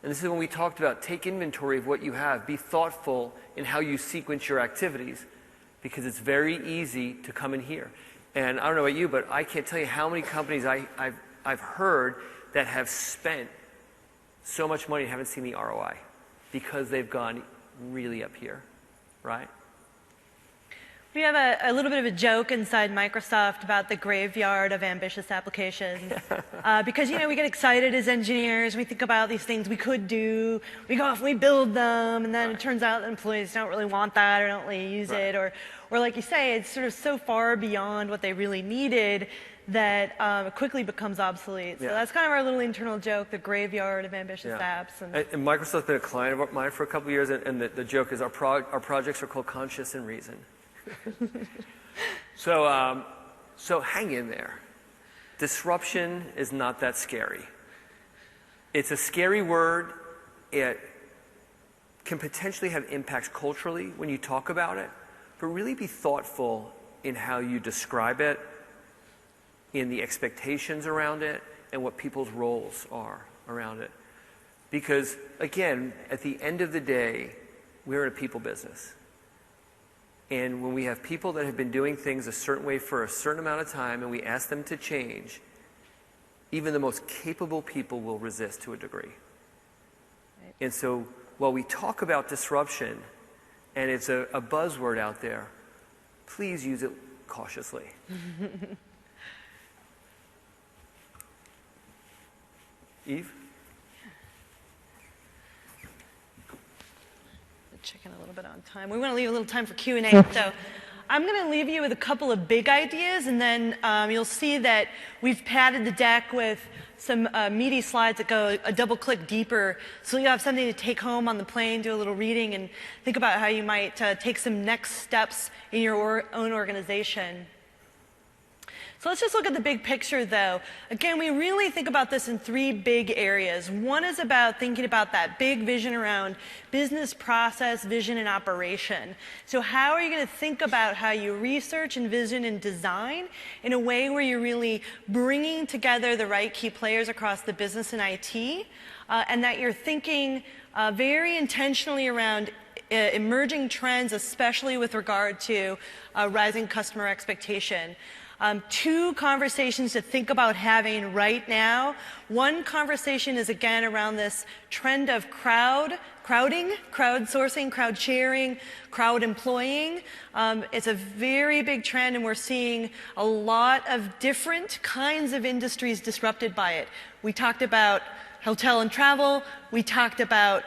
And this is when we talked about take inventory of what you have. Be thoughtful in how you sequence your activities, because it's very easy to come in here. And I don't know about you, but I can't tell you how many companies I've heard that have spent so much money and haven't seen the ROI because they've gone really up here, right? We have a little bit of a joke inside Microsoft about the graveyard of ambitious applications. Because, we get excited as engineers. We think about these things we could do. We go off and we build them. And then it turns out that employees don't really want that or don't really use it. Or like you say, it's sort of so far beyond what they really needed that it quickly becomes obsolete. So that's kind of our little internal joke, the graveyard of ambitious apps. And Microsoft's been a client of mine for a couple of years. And the joke is our projects are called Conscious and Reason. So hang in there. Disruption is not that scary. It's a scary word. It can potentially have impacts culturally when you talk about it, but really be thoughtful in how you describe it, in the expectations around it, and what people's roles are around it. Because, again, at the end of the day, we're in a people business. And when we have people that have been doing things a certain way for a certain amount of time and we ask them to change, even the most capable people will resist to a degree. Right. And so while we talk about disruption, and it's a buzzword out there, please use it cautiously. Eve? Checking a little bit on time. We want to leave a little time for Q&A. So I'm going to leave you with a couple of big ideas, and then you'll see that we've padded the deck with some meaty slides that go a double click deeper, so you have something to take home on the plane, do a little reading, and think about how you might take some next steps in your own organization. So let's just look at the big picture, though. Again, we really think about this in three big areas. One is about thinking about that big vision around business process, vision, and operation. So how are you going to think about how you research, envision, and design in a way where you're really bringing together the right key players across the business and IT, and that you're thinking very intentionally around emerging trends, especially with regard to rising customer expectation. Two conversations to think about having right now. One conversation is again around this trend of crowding, crowdsourcing, crowd sharing, crowd employing. It's a very big trend, and we're seeing a lot of different kinds of industries disrupted by it. We talked about hotel and travel. We talked about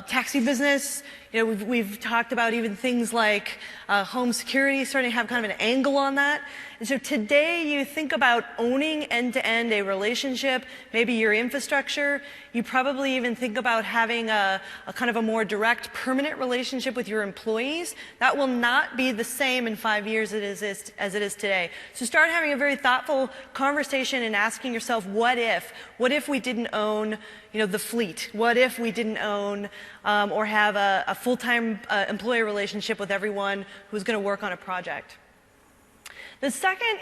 taxi business. You know, we've talked about even things like home security starting to have kind of an angle on that. And so today you think about owning end-to-end a relationship, maybe your infrastructure. You probably even think about having a kind of a more direct, permanent relationship with your employees. That will not be the same in 5 years as it is today. So start having a very thoughtful conversation and asking yourself, what if? What if we didn't own, you know, the fleet? What if we didn't own or have a full-time employee relationship with everyone who's going to work on a project? The second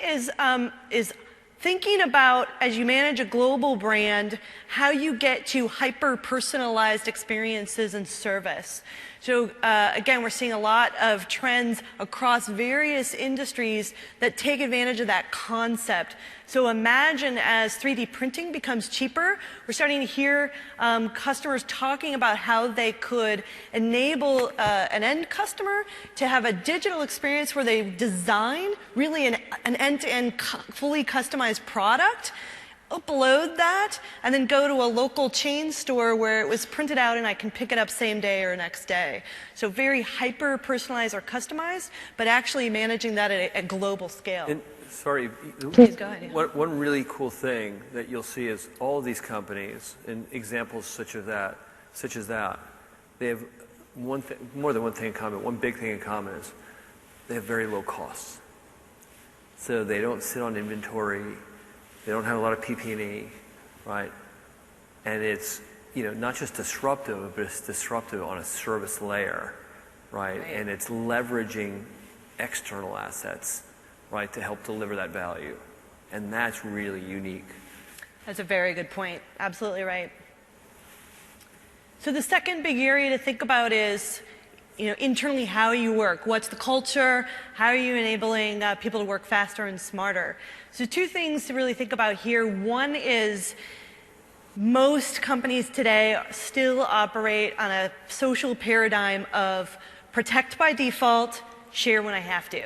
is thinking about, as you manage a global brand, how you get to hyper-personalized experiences and service. So again, we're seeing a lot of trends across various industries that take advantage of that concept. So imagine as 3D printing becomes cheaper, we're starting to hear customers talking about how they could enable an end customer to have a digital experience where they design really an end-to-end fully customized product, upload that, and then go to a local chain store where it was printed out and I can pick it up same day or next day. So very hyper-personalized or customized, but actually managing that at a global scale. And, sorry, please go ahead. Yeah. One really cool thing that you'll see is all of these companies, and examples such as that, they have more than one thing in common. One big thing in common is they have very low costs. So they don't sit on inventory. They don't have a lot of PP&E, right? And it's, you know, not just disruptive, but it's disruptive on a service layer, right? And it's leveraging external assets, right, to help deliver that value. And that's really unique. That's a very good point. Absolutely right. So the second big area to think about is, you know, internally how you work. What's the culture? How are you enabling people to work faster and smarter? So two things to really think about here. One is most companies today still operate on a social paradigm of protect by default, share when I have to.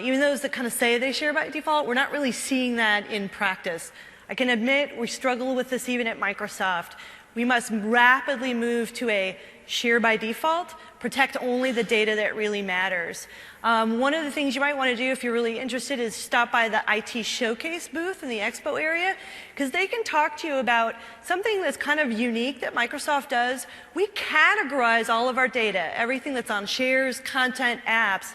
Even those that kind of say they share by default, we're not really seeing that in practice. I can admit we struggle with this even at Microsoft. We must rapidly move to a share by default, protect only the data that really matters. One of the things you might want to do if you're really interested is stop by the IT Showcase booth in the expo area, because they can talk to you about something that's kind of unique that Microsoft does. We categorize all of our data, everything that's on shares, content, apps.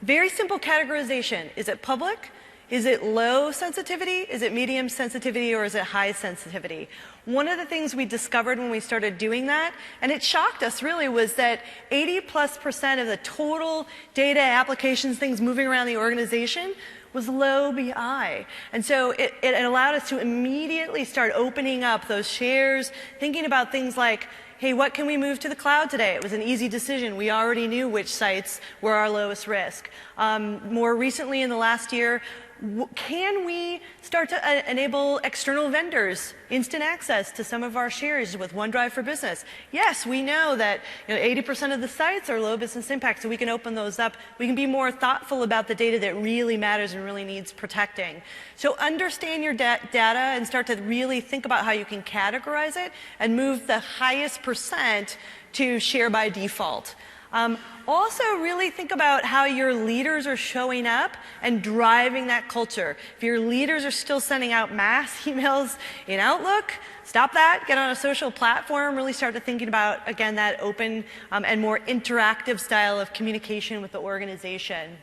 Very simple categorization. Is it public? Is it low sensitivity? Is it medium sensitivity? Or is it high sensitivity? One of the things we discovered when we started doing that, and it shocked us really, was that 80+% of the total data, applications, things moving around the organization was low BI. And so it allowed us to immediately start opening up those shares, thinking about things like, hey, what can we move to the cloud today? It was an easy decision. We already knew which sites were our lowest risk. More recently in the last year, can we start to enable external vendors instant access to some of our shares with OneDrive for Business? Yes, we know that 80% of the sites are low business impact, so we can open those up. We can be more thoughtful about the data that really matters and really needs protecting. So understand your data and start to really think about how you can categorize it and move the highest percent to share by default. Also really think about how your leaders are showing up and driving that culture. If your leaders are still sending out mass emails in Outlook, stop that, get on a social platform, really start to thinking about, again, that open and more interactive style of communication with the organization.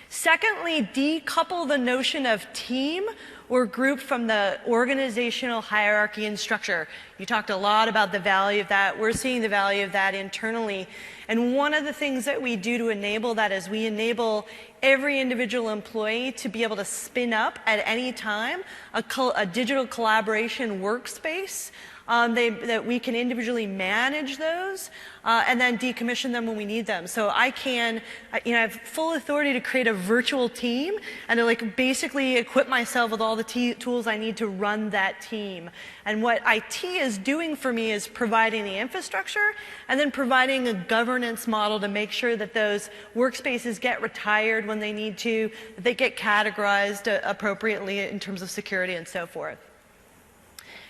Secondly, decouple the notion of team or group from the organizational hierarchy and structure. You talked a lot about the value of that. We're seeing the value of that internally. And one of the things that we do to enable that is we enable every individual employee to be able to spin up at any time a digital collaboration workspace that we can individually manage those and then decommission them when we need them. So I can, I have full authority to create a virtual team and to like basically equip myself with all the tools I need to run that team. And what IT is doing for me is providing the infrastructure and then providing a governance model to make sure that those workspaces get retired when they need to, that they get categorized appropriately in terms of security and so forth.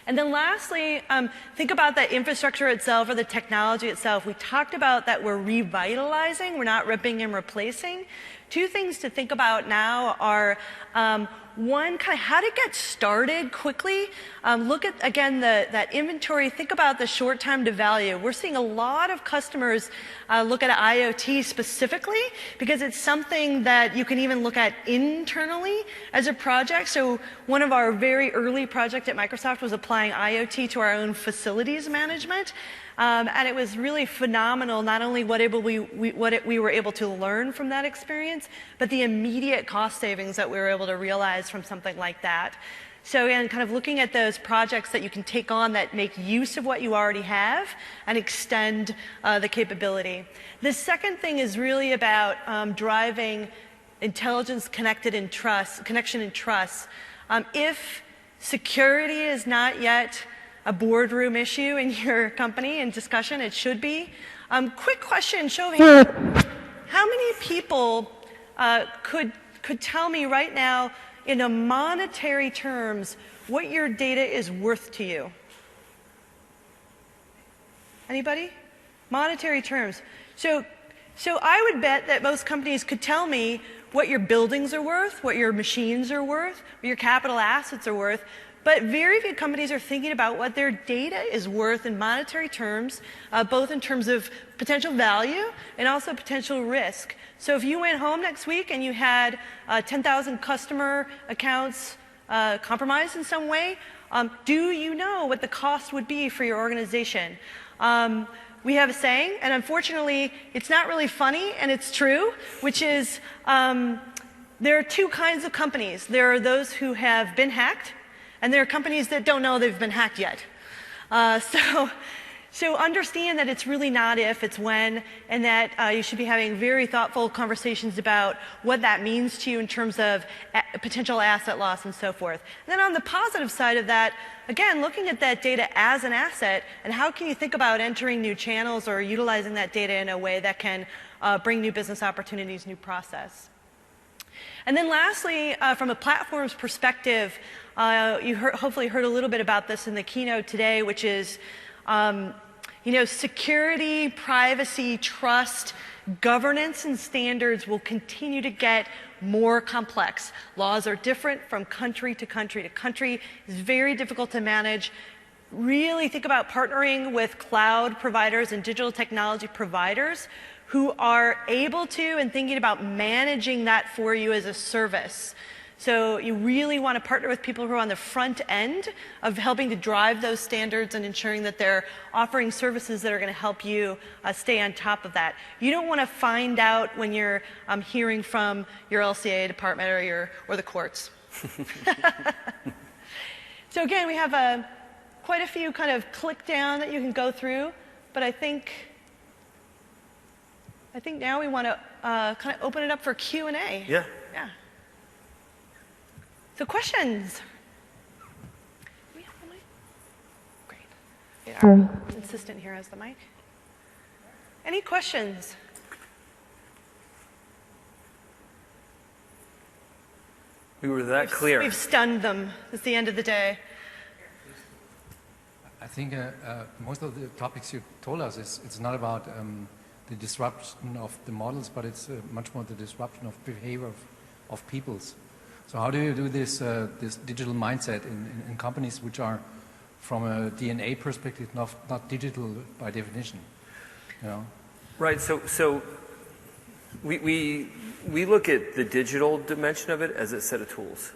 And then lastly, think about the infrastructure itself or the technology itself. We talked about that we're revitalizing, we're not ripping and replacing. Two things to think about now are one, kind of how to get started quickly. Look at, again, that inventory. Think about the short time to value. We're seeing a lot of customers look at IoT specifically because it's something that you can even look at internally as a project. So one of our very early projects at Microsoft was applying IoT to our own facilities management. And it was really phenomenal, not only what we were able to learn from that experience, but the immediate cost savings that we were able to realize from something like that. So again, kind of looking at those projects that you can take on that make use of what you already have and extend the capability. The second thing is really about driving intelligence, connection and trust. If security is not yet a boardroom issue in your company and discussion, it should be. Quick question, show of hands. How many people could tell me right now in a monetary terms what your data is worth to you? Anybody? Monetary terms. So I would bet that most companies could tell me what your buildings are worth, what your machines are worth, what your capital assets are worth. But very few companies are thinking about what their data is worth in monetary terms, both in terms of potential value and also potential risk. So if you went home next week and you had 10,000 customer accounts compromised in some way, do you know what the cost would be for your organization? We have a saying, and unfortunately, it's not really funny, and it's true, which is there are two kinds of companies. There are those who have been hacked, and there are companies that don't know they've been hacked yet. So understand that it's really not if, it's when, and that you should be having very thoughtful conversations about what that means to you in terms of potential asset loss and so forth. And then on the positive side of that, again, looking at that data as an asset, and how can you think about entering new channels or utilizing that data in a way that can bring new business opportunities, new process. And then lastly, from a platform's perspective, you hopefully heard a little bit about this in the keynote today, which is security, privacy, trust, governance, and standards will continue to get more complex. Laws are different from country to country to country. It's very difficult to manage. Really think about partnering with cloud providers and digital technology providers who are able to and thinking about managing that for you as a service. So you really want to partner with people who are on the front end of helping to drive those standards and ensuring that they're offering services that are going to help you stay on top of that. You don't want to find out when you're hearing from your LCA department or the courts. So again, we have quite a few kind of click down that you can go through, but I think now we want to kind of open it up for Q&A. Yeah. Yeah. So questions? Do we have the mic? Great. Our assistant here has the mic. Any questions? We were that clear. We've stunned them. It's the end of the day. I think most of the topics you told us, it's not about the disruption of the models, but it's much more the disruption of behavior of peoples. So how do you do this digital mindset in companies which are, from a DNA perspective, not digital by definition? Right. So we look at the digital dimension of it as a set of tools,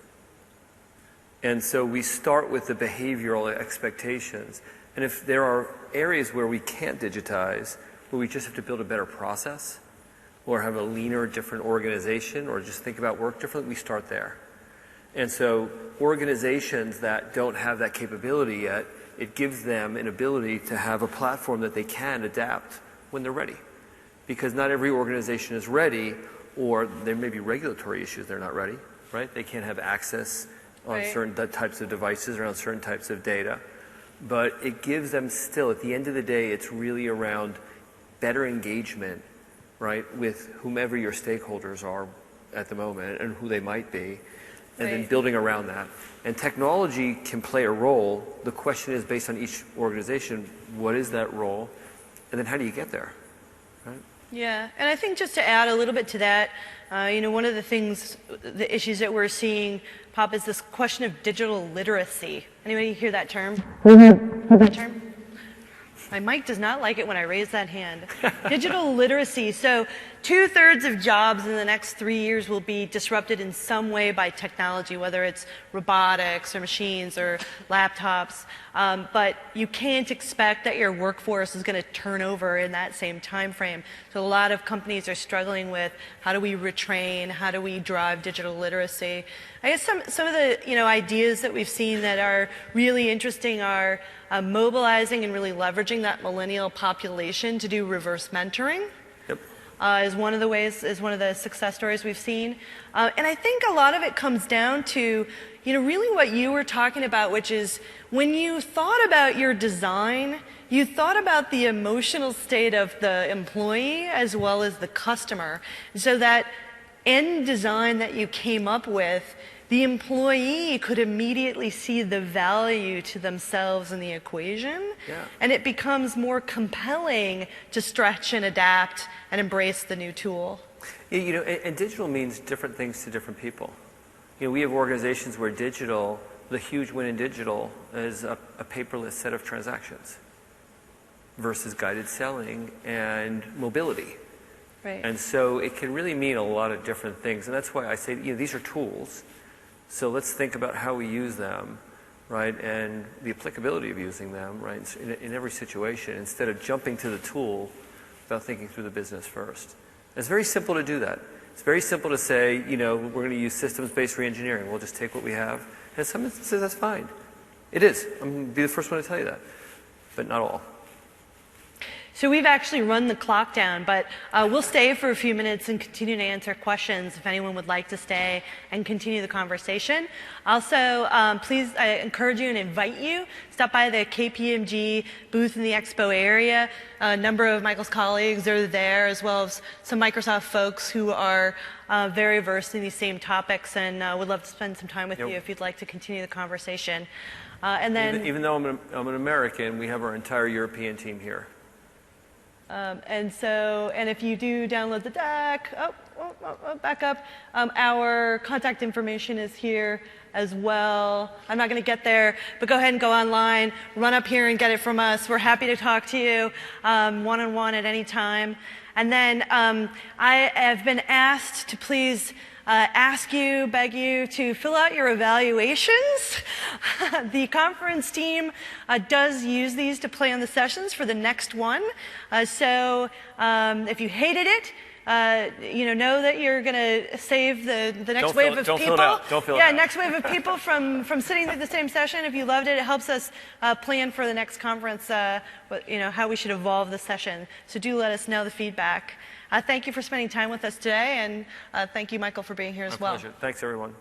and so we start with the behavioral expectations. And if there are areas where we can't digitize, where we just have to build a better process, or have a leaner, different organization, or just think about work differently, we start there. And so organizations that don't have that capability yet it gives them an ability to have a platform that they can adapt when they're ready. Because not every organization is ready, or there may be regulatory issues they're not ready, right? They can't have access on certain types of devices or on certain types of data. But it gives them still, at the end of the day, it's really around better engagement, right, with whomever your stakeholders are at the moment and who they might be, and then building around that. And technology can play a role. The question is, based on each organization, what is that role? And then how do you get there, right? Yeah, and I think just to add a little bit to that, one of the issues that we're seeing pop is this question of digital literacy. Anybody hear that term? Heard that term? My mic does not like it when I raise that hand. Digital literacy. So 2/3 of jobs in the next 3 years will be disrupted in some way by technology, whether it's robotics or machines or laptops. But you can't expect that your workforce is going to turn over in that same time frame. So a lot of companies are struggling with how do we retrain, how do we drive digital literacy. I guess some of the ideas that we've seen that are really interesting are mobilizing and really leveraging that millennial population to do reverse mentoring. Is one of the success stories we've seen. And I think a lot of it comes down to, really what you were talking about, which is when you thought about your design, you thought about the emotional state of the employee as well as the customer. So that end design that you came up with, the employee could immediately see the value to themselves in the equation, and it becomes more compelling to stretch and adapt and embrace the new tool. Yeah, and digital means different things to different people. We have organizations where digital, the huge win in digital is a paperless set of transactions versus guided selling and mobility. Right. And so it can really mean a lot of different things. And that's why I say, these are tools. So let's think about how we use them, right, and the applicability of using them, right, in every situation, instead of jumping to the tool without thinking through the business first. And it's very simple to do that. It's very simple to say, we're going to use systems-based reengineering. We'll just take what we have. And in some instances, that's fine. It is. I'm going to be the first one to tell you that, but not all. So we've actually run the clock down, but we'll stay for a few minutes and continue to answer questions if anyone would like to stay and continue the conversation. Also, please, I encourage you and invite you, stop by the KPMG booth in the expo area. A number of Michael's colleagues are there, as well as some Microsoft folks who are very versed in these same topics, and would love to spend some time with you if you'd like to continue the conversation. And then, even though I'm an American, we have our entire European team here. And if you do download the deck, back up, our contact information is here as well. I'm not going to get there, but go ahead and go online, run up here and get it from us. We're happy to talk to you one-on-one at any time. And then I have been asked to please beg you to fill out your evaluations. The conference team does use these to plan the sessions for the next one. So if you hated it, know that you're going to save the next wave of people. Don't fill it out. Don't fill it out. Next wave of people from sitting through the same session. If you loved it, it helps us plan for the next conference, how we should evolve the session. So do let us know the feedback. Thank you for spending time with us today, and thank you, Michael, for being here as well. My pleasure. Thanks, everyone.